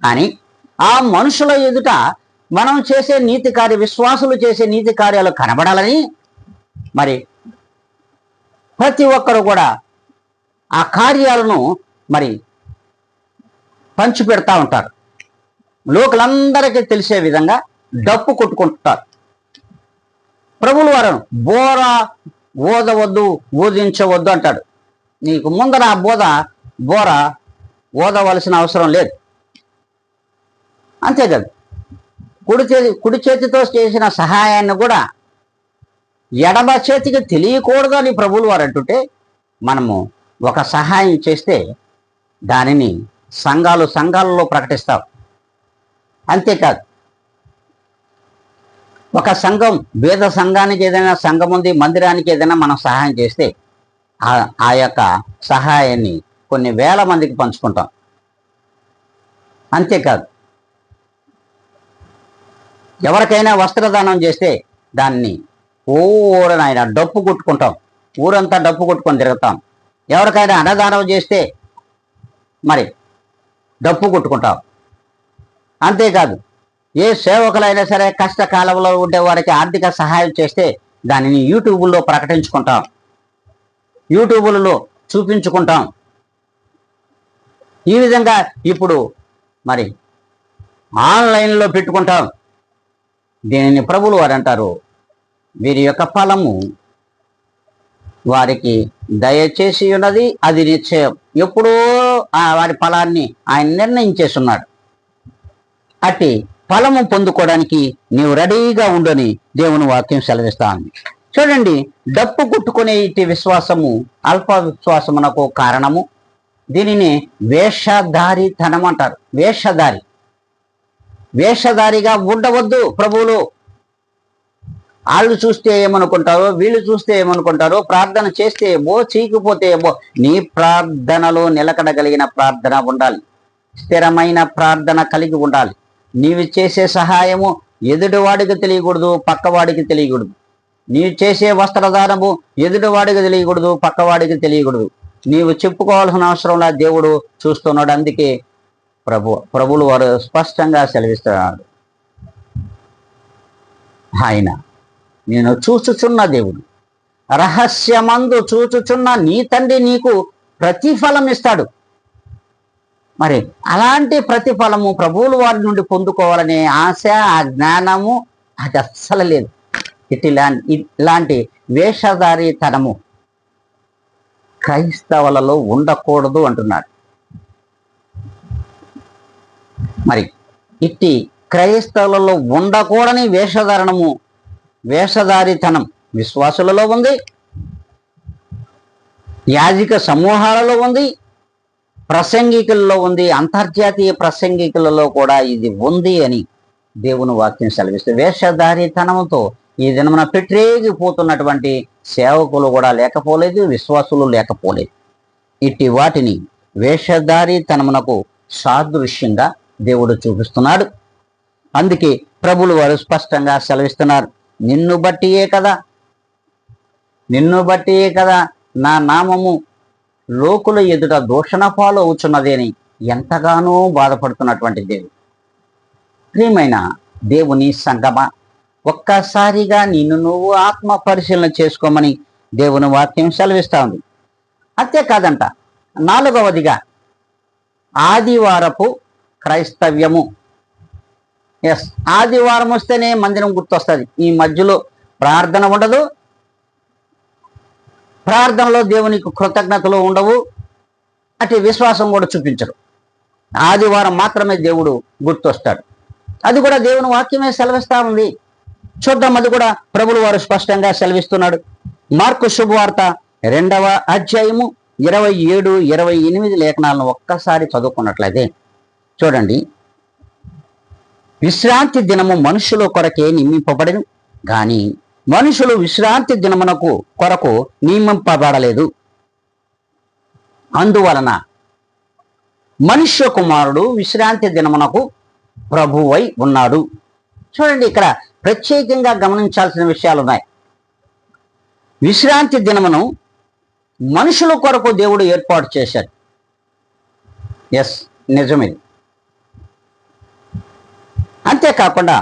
కానీ ఆ మనుషుల ఎదుట మనం చేసే నీతి కార్య, విశ్వాసులు చేసే నీతి కార్యాలు కనబడాలని మరి ప్రతి ఒక్కరు కూడా ఆ కార్యాలను మరి పంచి పెడతా ఉంటారు. లోకులందరికీ తెలిసే విధంగా డప్పు కొట్టుకుంటారు. ప్రభువుల వారు బోర ఓదవద్దు, ఓదించవద్దు అంటాడు. నీకు ముందర ఆ బోర ఓదవలసిన అవసరం లేదు. అంతేకాదు, కుడి చేతితో చేసిన సహాయాన్ని కూడా ఎడమ చేతికి తెలియకూడదు అని ప్రభువుల వారు అంటుంటే, మనము ఒక సహాయం చేస్తే దానిని సంఘాలలో ప్రకటిస్తాం. అంతేకాదు, ఒక సంఘం, వేద సంఘానికి ఏదైనా సంఘం ఉంది, మందిరానికి ఏదైనా మనం సహాయం చేస్తే ఆ యొక్క సహాయాన్ని కొన్ని వేల మందికి పంచుకుంటాం. అంతేకాదు, ఎవరికైనా వస్త్రదానం చేస్తే దాన్ని నాయన డప్పు కొట్టుకుంటాం, ఊరంతా డప్పు కొట్టుకొని తిరుగుతాం. ఎవరికైనా అన్నదానం చేస్తే మరి డప్పు కొట్టుకుంటాం. అంతేకాదు, ఏ సేవకులైనా సరే కష్టకాలంలో ఉండే వారికి ఆర్థిక సహాయం చేస్తే దానిని యూట్యూబ్లో ప్రకటించుకుంటాం, యూట్యూబ్లలో చూపించుకుంటాం. ఈ విధంగా ఇప్పుడు మరి ఆన్లైన్లో పెట్టుకుంటాం. దీనిని ప్రభువులు వారు అంటారు, వీరి యొక్క ఫలము వారికి దయచేసి ఉన్నది, అది నిశ్చయం. ఎప్పుడో వారి ఫలాన్ని ఆయన నిర్ణయించేస్తున్నాడు. అట్టి ఫలము పొందుకోవడానికి నీవు రెడీగా ఉండని దేవుని వాక్యం సెలవిస్తా ఉంది. చూడండి, డప్పు కొట్టుకునే ఇటు విశ్వాసము అల్ప విశ్వాసమునకు కారణము. దీనిని వేషధారితనం అంటారు. వేషధారిగా ఉండవద్దు. ప్రభువులు వాళ్ళు చూస్తే ఏమనుకుంటారో, వీళ్ళు చూస్తే ఏమనుకుంటారో, ప్రార్థన చేస్తే ఏమో, చీకిపోతే ఏమో. నీ ప్రార్థనలో నిలకడగలిగిన ప్రార్థన ఉండాలి, స్థిరమైన ప్రార్థన కలిగి ఉండాలి. నీవు చేసే సహాయము ఎదుటివాడికి తెలియకూడదు, పక్కవాడికి తెలియకూడదు. నీవు చేసే వస్త్రదానము ఎదుటివాడికి తెలియకూడదు, పక్కవాడికి తెలియకూడదు. నీవు చెప్పుకోవాల్సిన అవసరంలా దేవుడు చూస్తున్నాడు. అందుకే ప్రభువులు వారు స్పష్టంగా సెలవిస్తున్నాడు, ఆయన నేను చూచుచున్న దేవుడు, రహస్యమందు చూచుచున్న నీ తండ్రి నీకు ప్రతిఫలం ఇస్తాడు. మరి అలాంటి ప్రతిఫలము ప్రభువుల వారి నుండి పొందుకోవాలనే ఆశ, ఆ జ్ఞానము అది అస్సలు లేదు. ఇలాంటి వేషధారితనము క్రైస్తవులలో ఉండకూడదు అంటున్నాడు. మరి ఇట్టి క్రైస్తవులలో ఉండకూడని వేషధారితనం విశ్వాసులలో ఉంది, యాజక సమూహాలలో ఉంది, ప్రసంగికులలో ఉంది, అంతర్జాతీయ ప్రసంగికులలో కూడా ఇది ఉంది అని దేవుని వాక్యం సెలవిస్తుంది. వేషధారితనంతో ఈ దినమున పెట్టరేగిపోతున్నటువంటి సేవకులు కూడా లేకపోలేదు, విశ్వాసులు లేకపోలేదు. ఇట్టి వాటిని వేషధారితనమునకు సాదృశ్యంగా దేవుడు చూపిస్తున్నాడు. అందుకే ప్రభువులు వారు స్పష్టంగా సెలవిస్తున్నారు, నిన్ను బట్టియే కదా నా నామము లోకుల ఎదుట దూషణ పాలు అవుతున్నది అని ఎంతగానో బాధపడుతున్నటువంటి దేవుడు. ప్రియమైన దేవుని సంగమా, ఒక్కసారిగా నిన్ను నువ్వు ఆత్మ పరిశీలన చేసుకోమని దేవుని వాక్యం సెలవిస్తా ఉంది. అంతేకాదంట, 4వదిగా ఆదివారపు క్రైస్తవ్యము. ఆదివారం వస్తేనే మందిరం గుర్తొస్తుంది. ఈ మధ్యలో ప్రార్థన ఉండదు, ప్రార్థనలో దేవునికి కృతజ్ఞతలు ఉండవు, అటు విశ్వాసం కూడా చూపించరు. ఆదివారం మాత్రమే దేవుడు గుర్తొస్తాడు. అది కూడా దేవుని వాక్యమే సెలవిస్తా ఉంది. చూద్దాం, అది కూడా ప్రభువులు వారు స్పష్టంగా సెలవిస్తున్నాడు. మార్కు శుభవార్త 2వ అధ్యాయము 27, 28 లేఖనాలను ఒక్కసారి చదువుకున్నట్లయితే చూడండి, విశ్రాంతి దినము మనుషుల కొరకే నియమింపబడను, కానీ మనుషులు విశ్రాంతి దినమునకు కొరకు నియమింపబడలేదు. అందువలన మనుష్య కుమారుడు విశ్రాంతి దినమునకు ప్రభువై ఉన్నాడు. చూడండి, ఇక్కడ ప్రత్యేకంగా గమనించాల్సిన విషయాలు ఉన్నాయి. విశ్రాంతి దినమును మనుషుల కొరకు దేవుడు ఏర్పాటు చేశాడు. నిజమే. అంతేకాకుండా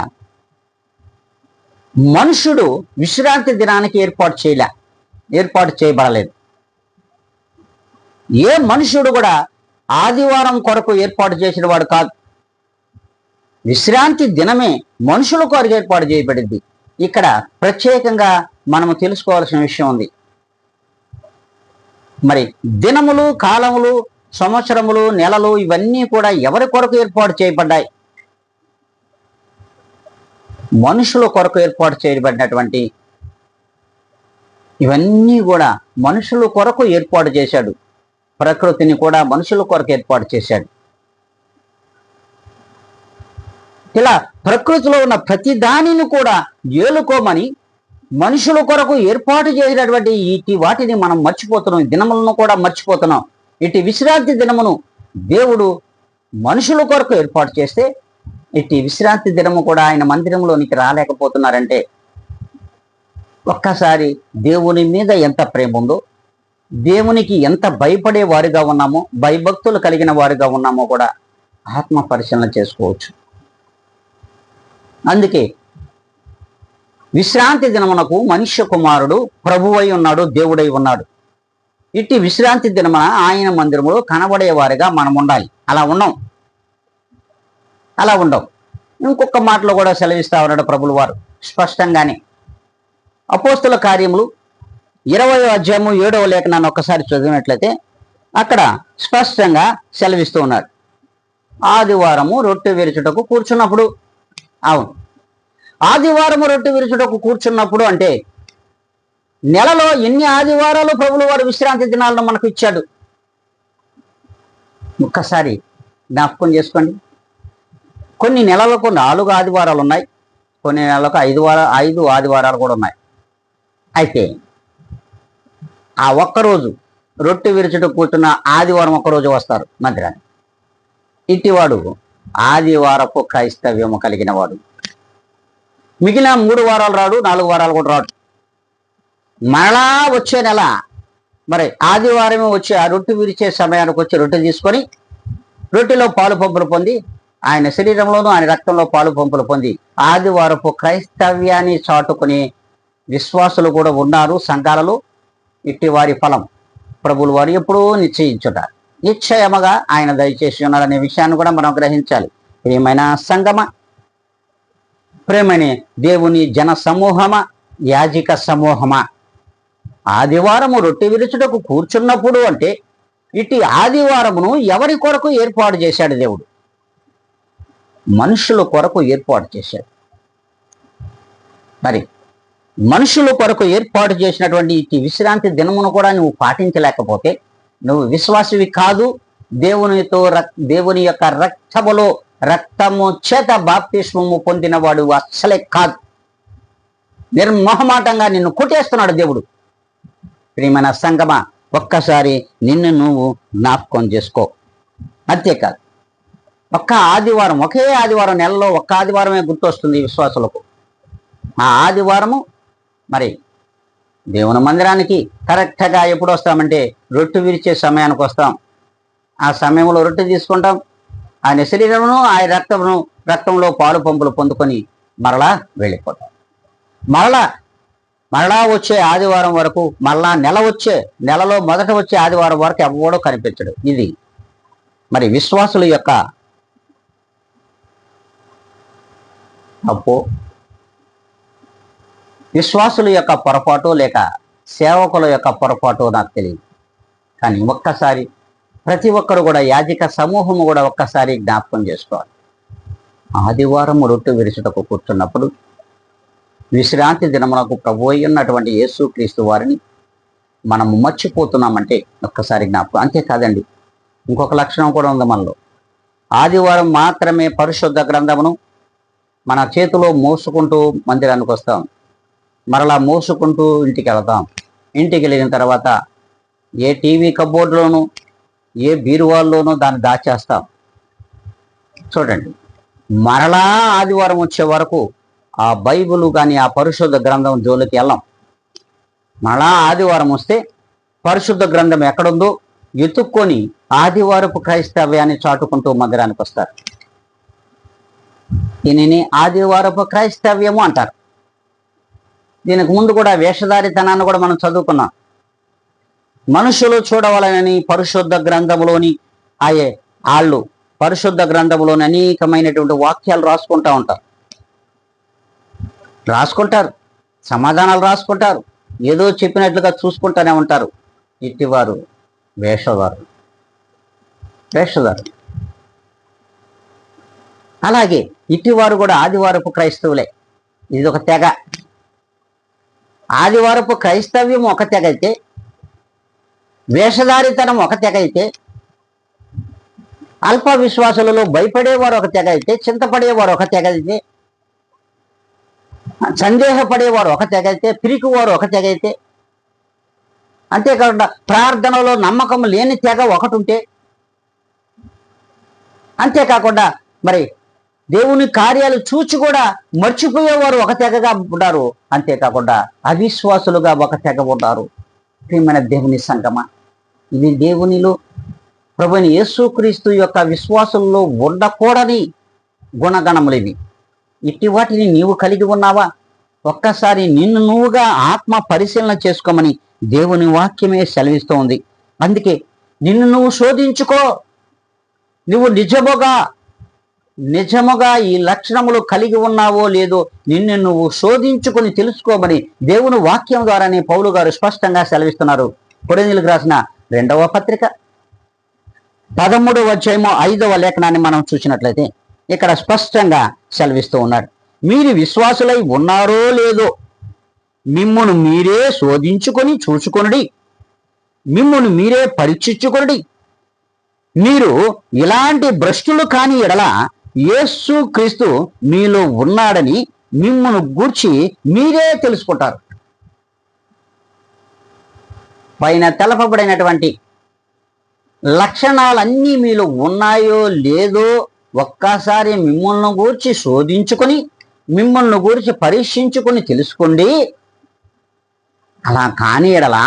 మనుషుడు విశ్రాంతి దినానికి ఏర్పాటు చేయబడలేదు. ఏ మనుషుడు కూడా ఆదివారం కొరకు ఏర్పాటు చేసిన వాడు కాదు. విశ్రాంతి దినమే మనుషుల కొరకు ఏర్పాటు చేయబడింది. ఇక్కడ ప్రత్యేకంగా మనము తెలుసుకోవాల్సిన విషయం ఉంది. మరి దినములు, కాలములు, సంవత్సరములు, నెలలు ఇవన్నీ కూడా ఎవరి కొరకు ఏర్పాటు చేయబడ్డాయి? మనుషుల కొరకు ఏర్పాటు చేయబడినటువంటి ఇవన్నీ కూడా మనుషుల కొరకు ఏర్పాటు చేశాడు. ప్రకృతిని కూడా మనుషుల కొరకు ఏర్పాటు చేశాడు. ఇలా ప్రకృతిలో ఉన్న ప్రతి దానిని కూడా ఏలుకోమని మనుషుల కొరకు ఏర్పాటు చేసినటువంటి ఇటు వాటిని మనం మర్చిపోతున్నాం. దినములను కూడా మర్చిపోతున్నాం. ఇటు విశ్రాంతి దినమును దేవుడు మనుషుల కొరకు ఏర్పాటు చేస్తే ఇట్టి విశ్రాంతి దినము కూడా ఆయన మందిరంలోనికి రాలేకపోతున్నారంటే ఒక్కసారి దేవుని మీద ఎంత ప్రేమ ఉందో, దేవునికి ఎంత భయపడే వారిగా ఉన్నామో, భయభక్తులు కలిగిన వారిగా ఉన్నామో కూడా ఆత్మ పరిశీలన చేసుకోవచ్చు. అందుకే విశ్రాంతి దినమునకు మనుష్య కుమారుడు ప్రభువై ఉన్నాడు, దేవుడై ఉన్నాడు. ఇట్టి విశ్రాంతి దినమున ఆయన మందిరములో కనబడేవారిగా మనం ఉండాలి. అలా ఉండవు. ఇంకొక మాటలో కూడా సెలవిస్తా ఉన్నాడు ప్రభులు వారు స్పష్టంగానే. అపోస్తుల కార్యములు 20వ అధ్యాయము 7వ లేఖనాన్ని ఒక్కసారి చదివినట్లయితే అక్కడ స్పష్టంగా సెలవిస్తూ ఉన్నాడు. ఆదివారము రొట్టె విరుచుటకు కూర్చున్నప్పుడు, అవును, ఆదివారము రొట్టె విరుచుటకు కూర్చున్నప్పుడు అంటే నెలలో ఎన్ని ఆదివారాలు ప్రభులు వారు విశ్రాంతి దినాలను మనకు ఇచ్చాడు. ఒక్కసారి జ్ఞాపకం చేసుకోండి. కొన్ని నెలలకు 4 ఆదివారాలు ఉన్నాయి, కొన్ని నెలలకు 5 ఆదివారాలు కూడా ఉన్నాయి. అయితే ఆ ఒక్కరోజు రొట్టె విరుచుట కూర్చున్న ఆదివారం ఒక్కరోజు వస్తారు మందిరాన్ని. ఇట్టివాడు ఆదివారపు క్రైస్తవ్యము కలిగిన వాడు. మిగిలిన 3 వారాలు రాడు, 4 వారాలు కూడా రాడు. మరలా వచ్చే నెల మరి ఆదివారమే వచ్చి ఆ రొట్టె విరిచే సమయానికి వచ్చి రొట్టె తీసుకొని రొట్టెలో పాలు పంపులు పొంది ఆయన శరీరంలోనూ ఆయన రక్తంలో పాలు పంపులు పొంది ఆదివారపు క్రైస్తవ్యాన్ని చాటుకుని విశ్వాసులు కూడా ఉన్నారు సంఘాలలో. ఇట్టి వారి ఫలం ప్రభులు వారు ఎప్పుడూ నిశ్చయించుతారు. నిశ్చయముగా ఆయన దయచేసి ఉన్నారనే విషయాన్ని కూడా మనం గ్రహించాలి. ప్రియమైన సంగమ, ప్రేమని దేవుని జన సమూహమా, యాజిక సమూహమా, ఆదివారము రొట్టె విరుచుటకు కూర్చున్నప్పుడు అంటే ఇట్టి ఆదివారమును ఎవరి కొరకు ఏర్పాటు చేశాడు దేవుడు? మనుషుల కొరకు ఏర్పాటు చేశాడు. మరి మనుషుల కొరకు ఏర్పాటు చేసినటువంటి ఈ విశ్రాంతి దినమును కూడా నువ్వు పాటించలేకపోతే నువ్వు విశ్వాసివి కాదు. దేవుని యొక్క రక్తము చేత బాప్తిస్మము పొందినవాడు అస్సలే కాదు. నిర్మోహమాటంగా నిన్ను కొట్టేస్తున్నాడు దేవుడు. ప్రియమైన సంగమా, ఒక్కసారి నిన్ను నువ్వు జ్ఞాపకం చేసుకో. అంతేకాదు, ఒకే ఆదివారం నెలలో ఒక్క ఆదివారమే గుర్తొస్తుంది విశ్వాసులకు. ఆ ఆదివారము మరి దేవుని మందిరానికి కరెక్ట్గా ఎప్పుడు వస్తామంటే రొట్టె విరిచే సమయానికి వస్తాం. ఆ సమయంలో రొట్టె తీసుకుంటాం, ఆయన శరీరమును ఆయన రక్తంలో పాలు పంపులు పొందుకొని మరలా వెళ్ళిపోతాం. మరలా వచ్చే ఆదివారం వరకు, మరలా నెలలో మొదట వచ్చే ఆదివారం వరకు ఎవడో కనిపించడు. ఇది మరి విశ్వాసుల యొక్క తప్పు, విశ్వాసుల యొక్క పొరపాటు లేక సేవకుల యొక్క పొరపాటు నాకు తెలియదు. కానీ ఒక్కసారి ప్రతి ఒక్కరు కూడా, యాజక సమూహము కూడా ఒక్కసారి జ్ఞాపకం చేసుకోవాలి. ఆదివారం రొట్టె విరుచుటకు కూర్చున్నప్పుడు విశ్రాంతి దినమునకు ప్రభువై ఉన్నటువంటి యేసుక్రీస్తు వారిని మనము మర్చిపోతున్నామంటే ఒక్కసారి జ్ఞాపకం. అంతేకాదండి, ఇంకొక లక్షణం కూడా ఉంది మనలో. ఆదివారం మాత్రమే పరిశుద్ధ గ్రంథమును మన చేతిలో మోసుకుంటూ మందిరానికి వస్తాం, మరలా మోసుకుంటూ ఇంటికి వెళతాం. ఇంటికి వెళ్ళిన తర్వాత ఏ టీవీ కబోర్డులోనూ ఏ బీరువాల్లోనూ దాన్ని దాచేస్తాం. చూడండి, మరలా ఆదివారం వచ్చే వరకు ఆ బైబిల్ కానీ ఆ పరిశుద్ధ గ్రంథం జోలికి వెళ్ళాం. మరలా ఆదివారం వస్తే పరిశుద్ధ గ్రంథం ఎక్కడుందో ఎత్తుక్కొని ఆదివారపు క్రైస్తవ్యాన్ని చాటుకుంటూ మందిరానికి వస్తారు. దీనిని ఆదివారపు క్రైస్తవ్యము అంటారు. దీనికి ముందు కూడా వేషధారితనాన్ని కూడా మనం చదువుకున్నాం. మనుషులు చూడవాలని పరిశుద్ధ గ్రంథములోని వాళ్ళు పరిశుద్ధ గ్రంథములోని అనేకమైనటువంటి వాక్యాలు రాసుకుంటారు, సమాధానాలు రాసుకుంటారు, ఏదో చెప్పినట్లుగా చూసుకుంటూనే ఉంటారు. ఇట్టివారు వేషధారు. అలాగే ఇట్టివారు కూడా ఆదివారపు క్రైస్తవులే. ఇది ఒక తెగ. ఆదివారపు క్రైస్తవ్యం ఒక తెగ అయితే, వేషధారితనం ఒక తెగ అయితే, అల్ప విశ్వాసులలో భయపడేవారు ఒక తెగ అయితే, చింతపడేవారు ఒక తెగ అయితే, సందేహపడేవారు ఒక తెగ అయితే, పిరికివారు ఒక తెగ అయితే, అంతేకాకుండా ప్రార్థనలో నమ్మకం లేని తెగ ఒకటి ఉంటే, అంతేకాకుండా మరి దేవుని కార్యాలు చూచి కూడా మర్చిపోయేవారు ఒక తెగగా ఉంటారు. అంతేకాకుండా అవిశ్వాసులుగా ఒక తెగ ఉంటారు. ప్రియమైన దేవుని సంగమా, ఇది దేవునిలో ప్రభువైన యేసుక్రీస్తు యొక్క విశ్వాసంలో ఉండకూడని గుణగణములు ఇవి. ఇట్టి వాటిని నీవు కలిగి ఉన్నావా? ఒక్కసారి నిన్ను నువ్వుగా ఆత్మ పరిశీలన చేసుకోమని దేవుని వాక్యమే సెలవిస్తూ ఉంది. అందుకే నిన్ను నువ్వు శోధించుకో. నువ్వు నిజముగా ఈ లక్షణములు కలిగి ఉన్నావో లేదో నిన్ను నువ్వు శోధించుకొని తెలుసుకోమని దేవుని వాక్యం ద్వారానే పౌలు గారు స్పష్టంగా సెలవిస్తున్నారు. కొరింథీయులకు రాసిన 2వ పత్రిక 13వ అధ్యాయము 5వ లేఖనాన్ని మనం చూసినట్లయితే ఇక్కడ స్పష్టంగా సెలవిస్తూ ఉన్నాడు. మీరు విశ్వాసులై ఉన్నారో లేదో మిమ్మును మీరే శోధించుకొని చూసుకొనుడి, మిమ్మును మీరే పరీక్షించుకొనుడి. మీరు ఇలాంటి భ్రష్టులు కాని ఎడల యేసు క్రీస్తు మీలో ఉన్నాడని మిమ్మును గూర్చి మీరే తెలుసుకుంటారు. పైన తెలపబడినటువంటి లక్షణాలన్నీ మీలో ఉన్నాయో లేదో ఒక్కసారి మిమ్మల్ని గూర్చి శోధించుకొని మిమ్మల్ని గూర్చి పరీక్షించుకొని తెలుసుకోండి. అలా కాని ఎడలా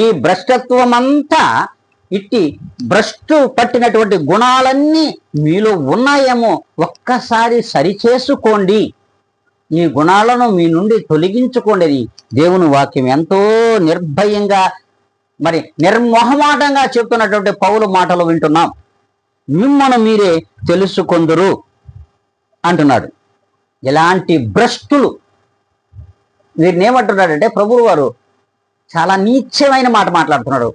ఈ భ్రష్టత్వమంతా, ఇట్టి భ్రష్టు పట్టినటువంటి గుణాలన్నీ మీలో ఉన్నాయేమో ఒక్కసారి సరిచేసుకోండి. ఈ గుణాలను మీ నుండి తొలగించుకోండి అని దేవుని వాక్యం ఎంతో నిర్భయంగా నిర్మోహమాటంగా చెప్తున్నటువంటి పౌలు మాటలు వింటున్నాం. మిమ్మల్ని మీరే తెలుసుకొందురు అంటున్నాడు. ఇలాంటి భ్రష్టులు, వీరిని ఏమంటున్నాడంటే ప్రభువు వారు చాలా నీచమైన మాట మాట్లాడుతున్నాడు.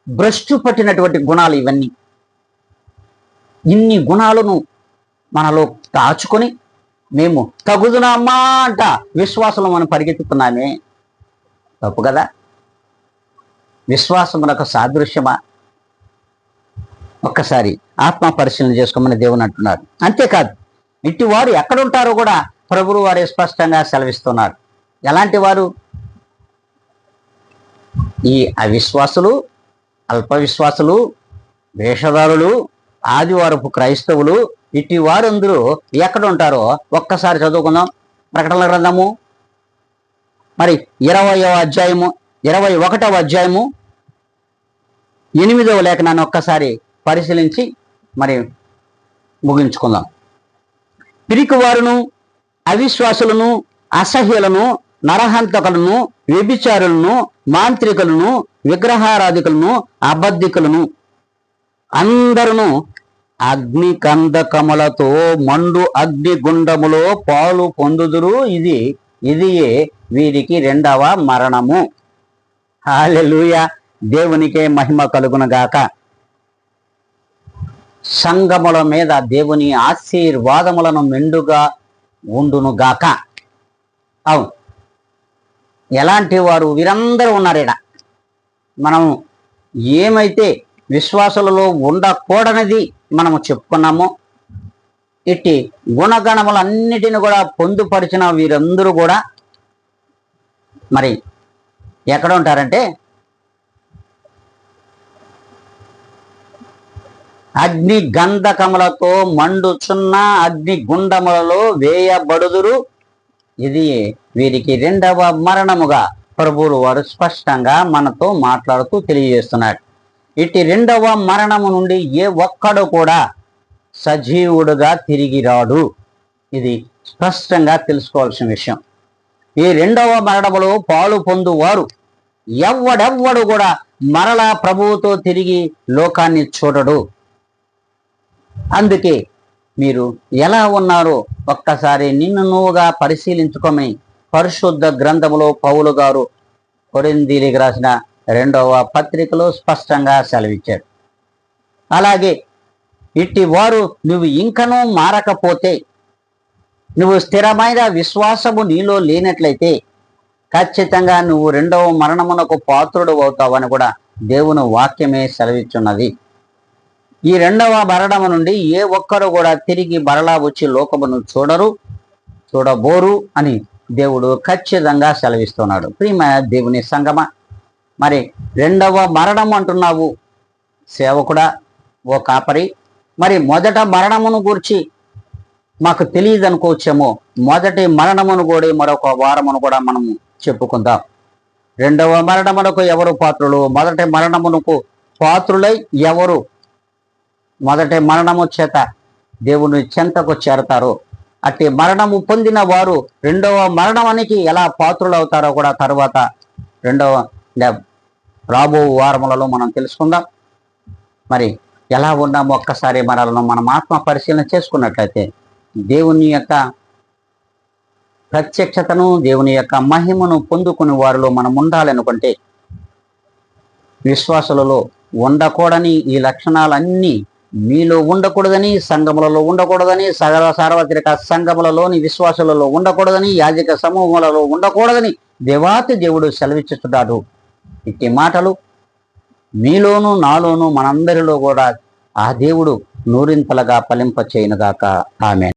భ్రష్టు పట్టినటువంటి గుణాలు ఇవన్నీ. ఇన్ని గుణాలను మనలో దాచుకొని మేము తగుదునమ్మా అంట విశ్వాసంలో మనం పరిగెత్తుతున్నామే. తప్పు కదా? విశ్వాసమునకు సాదృశ్యమా? ఒక్కసారి ఆత్మ పరిశీలన చేసుకోమని దేవుని అంటున్నారు. అంతేకాదు, ఇట్టి వారు ఎక్కడుంటారో కూడా ప్రభువు వారే స్పష్టంగా సెలవిస్తున్నారు. ఎలాంటి వారు? ఈ అవిశ్వాసులు, అల్ప విశ్వాసులు, వేషధారులు, ఆదివారపు క్రైస్తవులు, ఇట్టి వారందరూ ఎక్కడ ఉంటారో ఒక్కసారి చదువుకుందాం. ప్రకటనల గ్రంథము 20వ అధ్యాయము 21వ అధ్యాయము 8వ లేఖనాన్ని ఒక్కసారి పరిశీలించి ముగించుకుందాం. పిరికివారును, అవిశ్వాసులను, అసహ్యులను, నరహంతకులను, వ్యభిచారులను, మాంత్రికులను, విగ్రహారాధికులను, అబద్ధికులను అందరూ అగ్ని కందకములతో మండు అగ్ని గుండములో పాలు పొందుదురు. ఇదియే వీరికి 2వ మరణము. హల్లెలూయా, దేవునికే మహిమ కలుగునుగాక. సంఘముల మీద దేవుని ఆశీర్వాదములను మెండుగా ఉండునుగాక. అవును, ఎలాంటి వారు? వీరందరూ ఉన్నారేడ. మనం ఏమైతే విశ్వాసులలో ఉండకూడనిది మనము చెప్పుకున్నామో, ఇట్టి గుణగణములన్నిటిని కూడా పొందుపరిచిన వీరందరూ కూడా ఎక్కడ ఉంటారంటే అగ్ని గంధకములతో మండుచున్న అగ్ని గుండములలో వేయబడుదురు. ఇది వీరికి 2వ మరణముగా ప్రభువులు వారు స్పష్టంగా మనతో మాట్లాడుతూ తెలియజేస్తున్నాడు. ఇట్టి 2వ మరణము నుండి ఏ ఒక్కడు కూడా సజీవుడుగా తిరిగి రాడు. ఇది స్పష్టంగా తెలుసుకోవాల్సిన విషయం. ఈ 2వ మరణములో పాలు పొందువారు ఎవడెవ్వడు కూడా మరలా ప్రభువుతో తిరిగి లోకాన్ని చూడడు. అందుకే మీరు ఎలా ఉన్నారో ఒక్కసారి నిన్ను నువ్వుగా పరిశీలించుకోమని పరిశుద్ధ గ్రంథములో పౌలు గారు కొరింథీయులకు రాసిన 2వ పత్రికలో స్పష్టంగా సెలవిచ్చారు. అలాగే ఇట్టి వారు నువ్వు ఇంకనూ మారకపోతే, నువ్వు స్థిరమైన విశ్వాసము నీలో లేనట్లయితే ఖచ్చితంగా నువ్వు 2వ మరణమునకు పాత్రుడు అవుతావని కూడా దేవుని వాక్యమే సెలవిచ్చున్నది. ఈ 2వ మరణము నుండి ఏ ఒక్కరు కూడా తిరిగి మరలా వచ్చి లోకమును చూడబోరు అని దేవుడు ఖచ్చితంగా సెలవిస్తున్నాడు. ప్రియమైన దేవుని సంగమా, 2వ మరణం అంటున్నావు సేవకుడా, ఓ కాపరి, మరి మొదట మరణమును గూర్చి మాకు తెలియదు అనుకోవచ్చేమో, మొదటి మరణమును కూడా మరొక వారమును కూడా మనం చెప్పుకుందాం. రెండవ మరణమునకు ఎవరు పాత్రులు? మొదటి మరణమునకు పాత్రులై ఎవరు మొదటి మరణము చేత దేవుని చెంతకు చేరతారో, అట్టి మరణము పొందిన వారు రెండవ మరణానికి ఎలా పాత్రులు అవుతారో కూడా తర్వాత రాబో వారములలో మనం తెలుసుకుందాం. మరి ఎలా ఉన్నామో ఒక్కసారి మనలను మనం ఆత్మ పరిశీలన చేసుకున్నట్లయితే దేవుని యొక్క ప్రత్యక్షతను, దేవుని యొక్క మహిమను పొందుకుని వారిలో మనం ఉండాలనుకుంటే, విశ్వాసులలో ఉండకూడని ఈ లక్షణాలన్నీ మీలో ఉండకూడదని, సంఘములలో ఉండకూడదని, సార్వత్రిక సంఘములలోని విశ్వాసులలో ఉండకూడదని, యాజక సమూహములలో ఉండకూడదని దేవాతి దేవుడు సెలవిచ్చుతున్నాడు. ఇట్టి మాటలు మీలోను నాలోను మనందరిలో కూడా ఆ దేవుడు నూరింతలుగా ఫలింప చేయనుగాక. ఆమేన్.